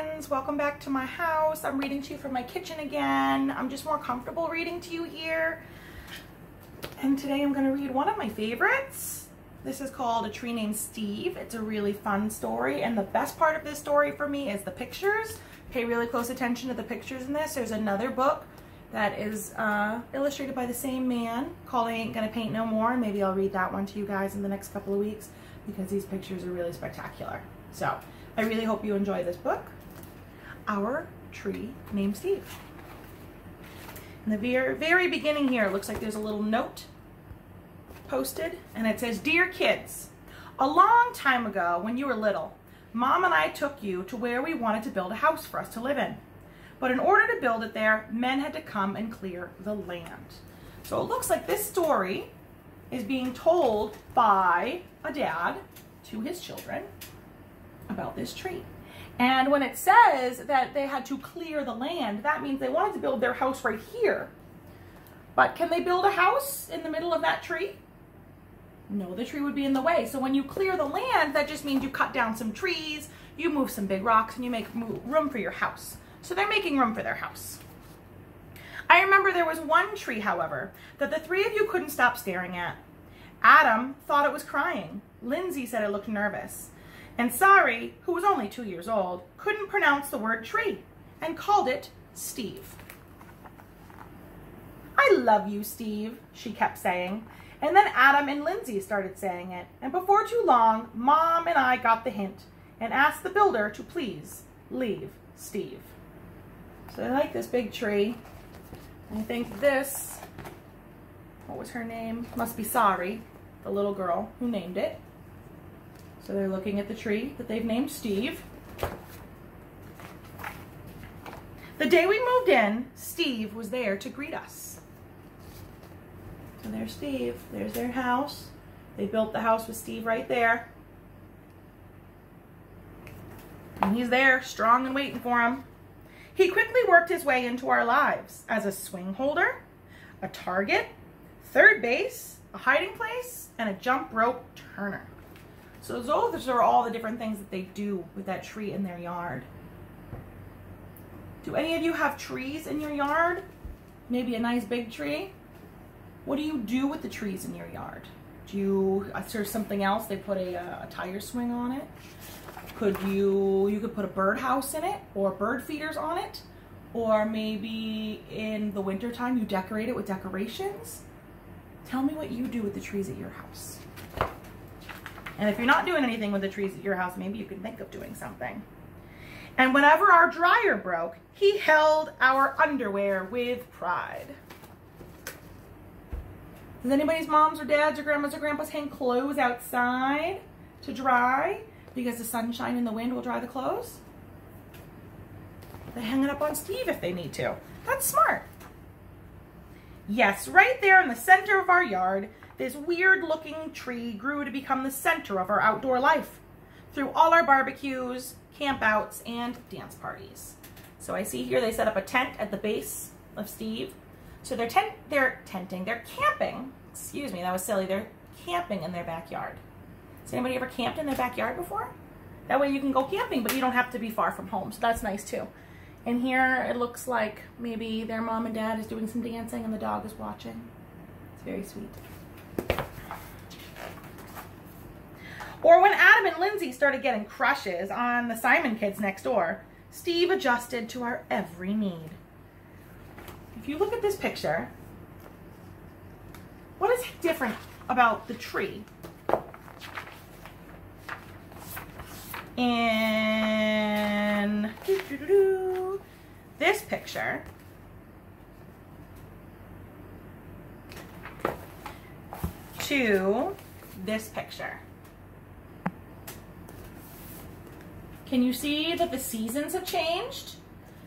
friends, welcome back to my house. I'm reading to you from my kitchen again. I'm just more comfortable reading to you here. And today I'm going to read one of my favorites. This is called A Tree Named Steve. It's a really fun story, and the best part of this story for me is the pictures. Pay really close attention to the pictures in this. There's another book that is illustrated by the same man called I Ain't Gonna Paint No More, and maybe I'll read that one to you guys in the next couple of weeks because these pictures are really spectacular. So I really hope you enjoy this book, Our Tree Named Steve. In the very beginning here, it looks like there's a little note posted, and it says, "Dear kids, a long time ago when you were little, Mom and I took you to where we wanted to build a house for us to live in. But in order to build it there, men had to come and clear the land." So it looks like this story is being told by a dad to his children about this tree. And when it says that they had to clear the land, that means they wanted to build their house right here. But can they build a house in the middle of that tree? No, the tree would be in the way. So when you clear the land, that just means you cut down some trees, you move some big rocks, and you make room for your house. So they're making room for their house. I remember there was one tree, however, that the three of you couldn't stop staring at. Adam thought it was crying. Lindsay said it looked nervous. And Sari, who was only 2 years old, couldn't pronounce the word tree and called it Steve. "I love you, Steve," she kept saying. And then Adam and Lindsay started saying it. And before too long, Mom and I got the hint and asked the builder to please leave Steve. So I like this big tree. I think this, what was her name? Must be Sari, the little girl who named it. So they're looking at the tree that they've named Steve. The day we moved in, Steve was there to greet us. So there's Steve. There's their house. They built the house with Steve right there. And he's there, strong and waiting for him. He quickly worked his way into our lives as a swing holder, a target, third base, a hiding place, and a jump rope turner. So those are all the different things that they do with that tree in their yard. Do any of you have trees in your yard? Maybe a nice big tree? What do you do with the trees in your yard? Do you, is there something else? They put a tire swing on it. You could put a birdhouse in it or bird feeders on it. Or maybe in the wintertime you decorate it with decorations. Tell me what you do with the trees at your house. And if you're not doing anything with the trees at your house, maybe you can think of doing something. And whenever our dryer broke, he held our underwear with pride. Does anybody's moms or dads or grandmas or grandpas hang clothes outside to dry because the sunshine and the wind will dry the clothes? They hang it up on Steve if they need to. That's smart. Yes, right there in the center of our yard, this weird-looking tree grew to become the center of our outdoor life through all our barbecues, campouts, and dance parties. So I see here they set up a tent at the base of Steve. So they're camping. Excuse me, that was silly. They're camping in their backyard. Has anybody ever camped in their backyard before? That way you can go camping, but you don't have to be far from home. So that's nice too. And here it looks like maybe their mom and dad is doing some dancing and the dog is watching. It's very sweet. Or when Adam and Lindsay started getting crushes on the Simon kids next door, Steve adjusted to our every need. If you look at this picture, what is different about the tree in this picture to this picture? Can you see that the seasons have changed?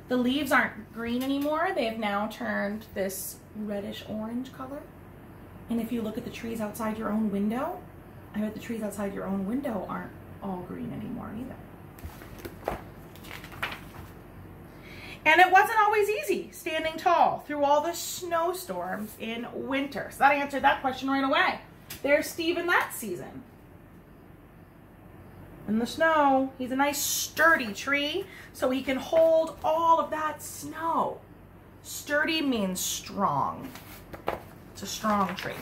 The leaves aren't green anymore. They have now turned this reddish orange color. And if you look at the trees outside your own window, I bet the trees outside your own window aren't all green anymore either. And it wasn't always easy standing tall through all the snowstorms in winter. So that answered that question right away. There's Steve in that season. in the snow. He's a nice sturdy tree, so he can hold all of that snow. Sturdy means strong. It's a strong tree.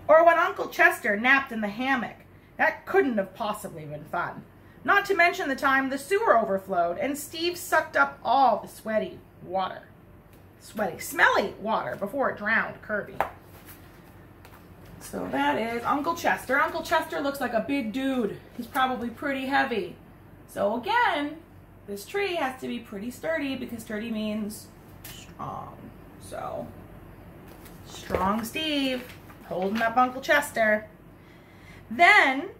Or when Uncle Chester napped in the hammock. That couldn't have possibly been fun. Not to mention the time the sewer overflowed and Steve sucked up all the smelly water before it drowned Kirby. So that is Uncle Chester. Uncle Chester looks like a big dude. He's probably pretty heavy. So again, this tree has to be pretty sturdy because sturdy means strong. So, strong Steve holding up Uncle Chester. Then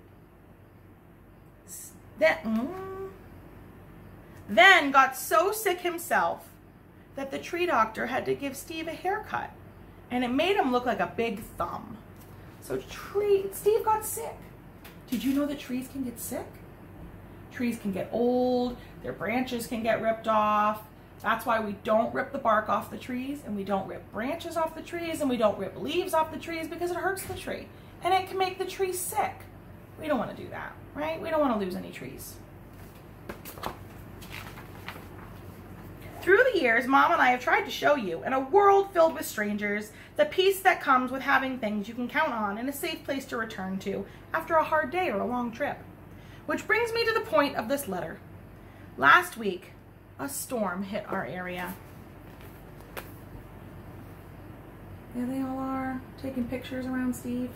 got so sick himself that the tree doctor had to give Steve a haircut. And it made him look like a big thumb. So Steve got sick. Did you know that trees can get sick? Trees can get old, their branches can get ripped off. That's why we don't rip the bark off the trees, and we don't rip branches off the trees, and we don't rip leaves off the trees because it hurts the tree. And it can make the tree sick. We don't want to do that, right? We don't want to lose any trees. Through the years, Mom and I have tried to show you, in a world filled with strangers, the peace that comes with having things you can count on and a safe place to return to after a hard day or a long trip. Which brings me to the point of this letter. Last week, a storm hit our area. There they all are, taking pictures around Steve.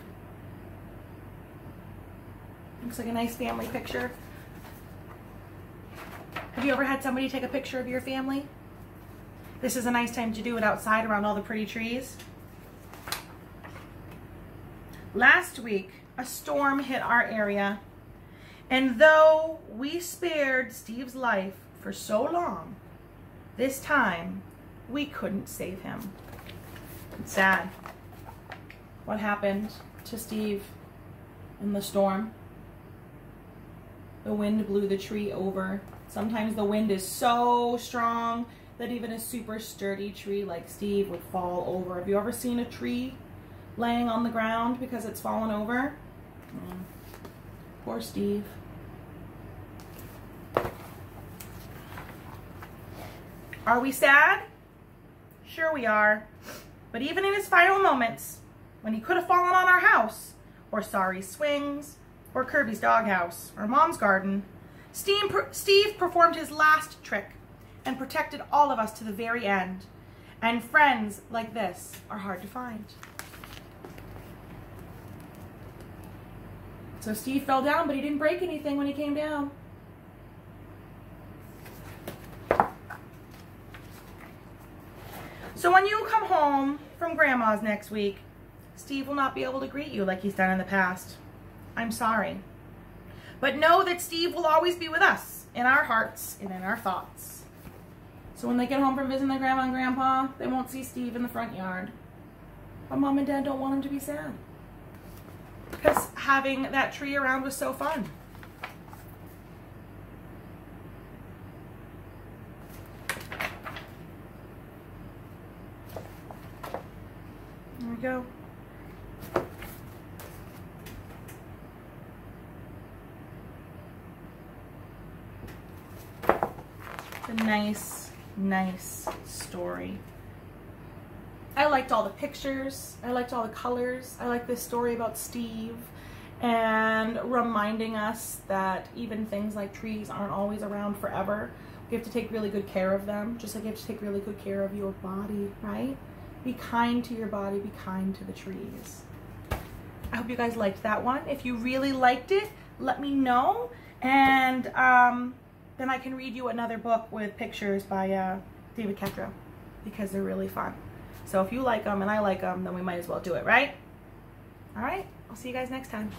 Looks like a nice family picture. Have you ever had somebody take a picture of your family? This is a nice time to do it outside around all the pretty trees. Last week, a storm hit our area, and though we spared Steve's life for so long, this time we couldn't save him. It's sad. What happened to Steve in the storm? The wind blew the tree over. Sometimes the wind is so strong that even a super sturdy tree like Steve would fall over. Have you ever seen a tree laying on the ground because it's fallen over? Poor Steve. Are we sad? Sure we are. But even in his final moments, when he could have fallen on our house, or Sorry's swings, or Kirby's doghouse, or Mom's garden, Steve performed his last trick and protected all of us to the very end. And friends like this are hard to find. So Steve fell down, but he didn't break anything when he came down. So when you come home from Grandma's next week, Steve will not be able to greet you like he's done in the past. I'm sorry. But know that Steve will always be with us, in our hearts and in our thoughts. So when they get home from visiting their Grandma and Grandpa, they won't see Steve in the front yard. But Mom and Dad don't want him to be sad. Because having that tree around was so fun. There we go. It's a nice story. I liked all the pictures. I liked all the colors. I like this story about Steve and reminding us that even things like trees aren't always around forever. We have to take really good care of them, just like you have to take really good care of your body, right? Be kind to your body, be kind to the trees. I hope you guys liked that one. If you really liked it, let me know, and then I can read you another book with pictures by David Kettro, because they're really fun. So if you like them and I like them, then we might as well do it, right? All right, I'll see you guys next time.